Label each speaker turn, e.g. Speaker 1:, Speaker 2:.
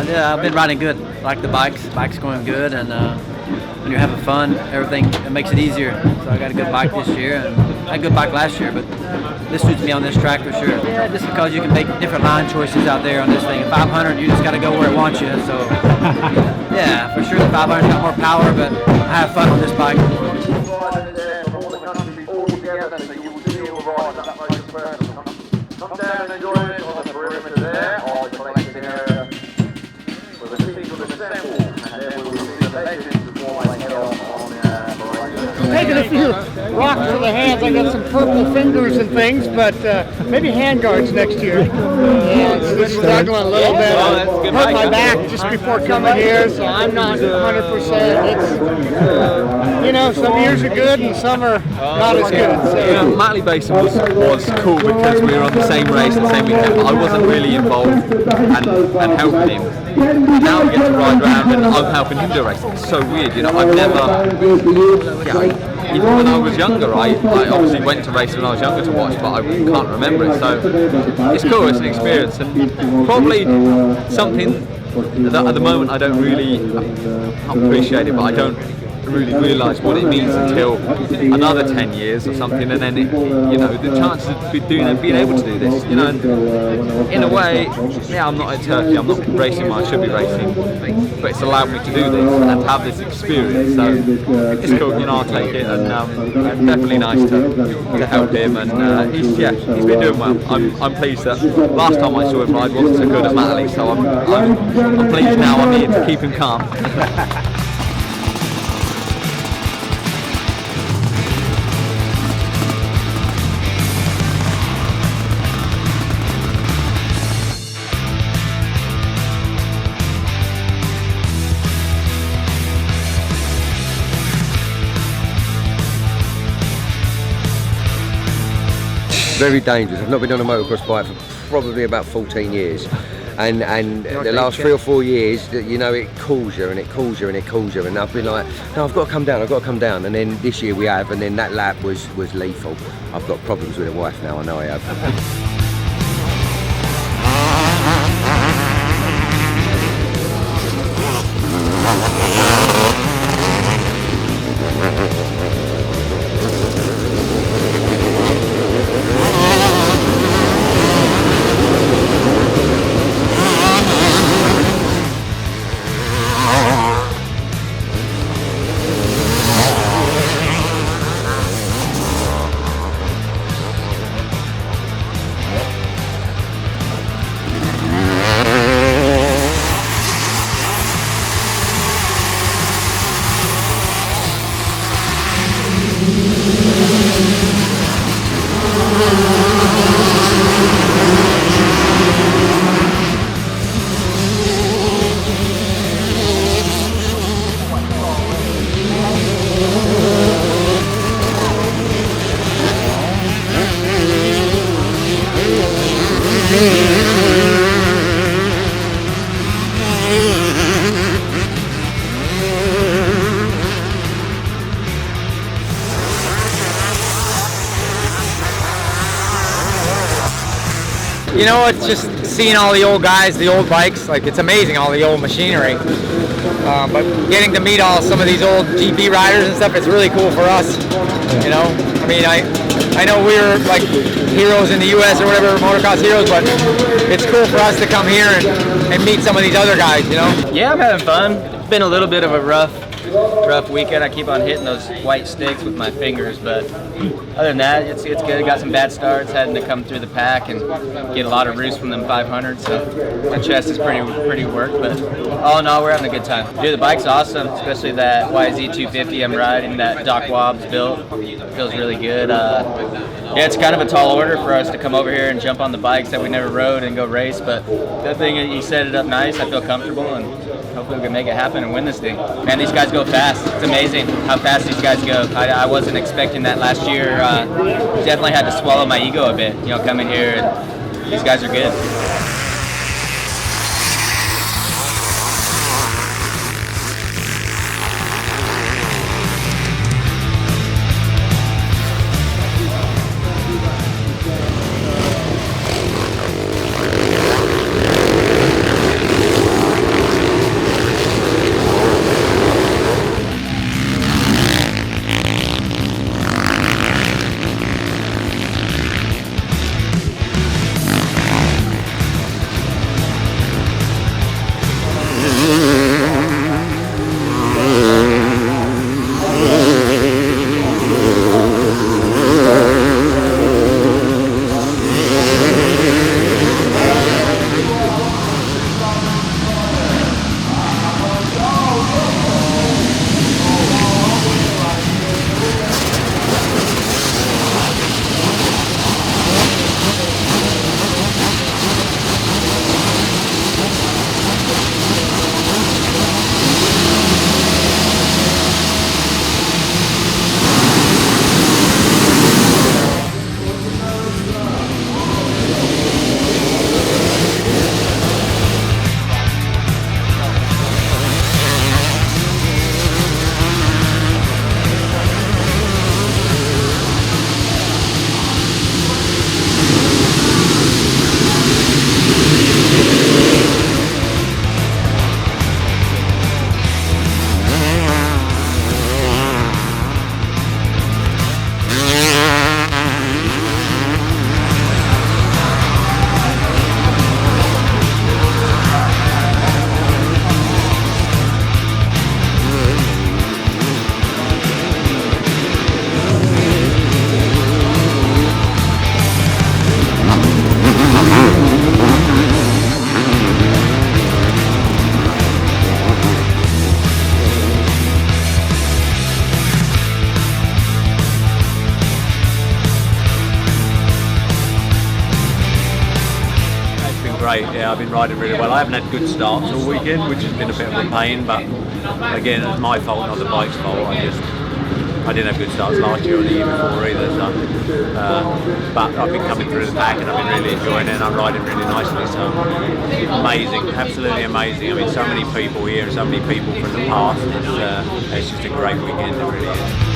Speaker 1: Yeah, I've been riding good. Like the bike's going good, and when you're having fun, everything, it makes it easier. So I got a good bike this year, and I had a good bike last year, but this suits me on this track for sure. Yeah, just because you can make different line choices out there on this thing. At 500, you just got to go where it wants you. So yeah, for sure the 500's got more power, but I have fun on this bike. Come down and enjoy it on the perimeter there, or the collecting area where the teams will assemble, and then we will see the legends before they head off on
Speaker 2: Taking a few rocks to the hands. I got some purple fingers and things, but maybe hand guards next year. Yeah, just struggling a little bit. I hurt my back just before coming here, so I'm not 100%. It's, you know, some years are good and some are not as good. So.
Speaker 3: You know, Matley Basin was cool because we were on the same race, the same weekend, but I wasn't really involved and helping him. Now we get to ride around and I'm helping him do a race. It's so weird, you know, I've never, even when I was younger, I obviously went to race when I was younger to watch, but I can't remember it, so it's cool, it's an experience, and probably something that at the moment I don't really appreciate it, but I don't really realise what it means until another 10 years or something, and then you know, the chances of being able to do this, you know, and in a way, yeah, I'm not at Turkey, I'm not racing where I should be racing, but it's allowed me to do this and have this experience, so it's cool, you know, I'll take it, and definitely nice to help him, and he's been doing well. I'm pleased that last time I saw him ride wasn't so good at Matley, so I'm pleased now I'm here to keep him calm.
Speaker 4: Very dangerous. I've not been on a motocross bike for probably about 14 years, and the last 3 or 4 years, you know, it calls you and it calls you and it calls you, and I've been like, no, I've got to come down, and then this year we have, and then that lap was lethal. I've got problems with a wife now, I know I have.
Speaker 5: You know, it's just seeing all the old guys, the old bikes, like it's amazing, all the old machinery. But getting to meet some of these old GP riders and stuff, it's really cool for us, you know? I mean, I know we're like heroes in the US or whatever, motocross heroes, but it's cool for us to come here and meet some of these other guys, you know?
Speaker 6: Yeah, I'm having fun. It's been a little bit of a rough weekend. I keep on hitting those white sticks with my fingers, but other than that, it's good. Got some bad starts, having to come through the pack and get a lot of roost from them 500, so my chest is pretty worked, but all in all, we're having a good time. Dude, the bike's awesome, especially that YZ 250 I'm riding, that Doc Wobb's built. Feels really good. Yeah, it's kind of a tall order for us to come over here and jump on the bikes that we never rode and go race, but good thing you set it up nice. I feel comfortable, and hopefully we can make it happen and win this thing. Man, these guys go fast. It's amazing how fast these guys go. I wasn't expecting that last year. Definitely had to swallow my ego a bit, you know, coming here, and these guys are good.
Speaker 7: great. Yeah, I've been riding really well. I haven't had good starts all weekend, which has been a bit of a pain, but again, it's my fault, not the bike's fault. I didn't have good starts last year or the year before either, so, but I've been coming through the pack and I've been really enjoying it, and I'm riding really nicely, so amazing, absolutely amazing. I mean, so many people here, so many people from the past, it's just a great weekend, it really is.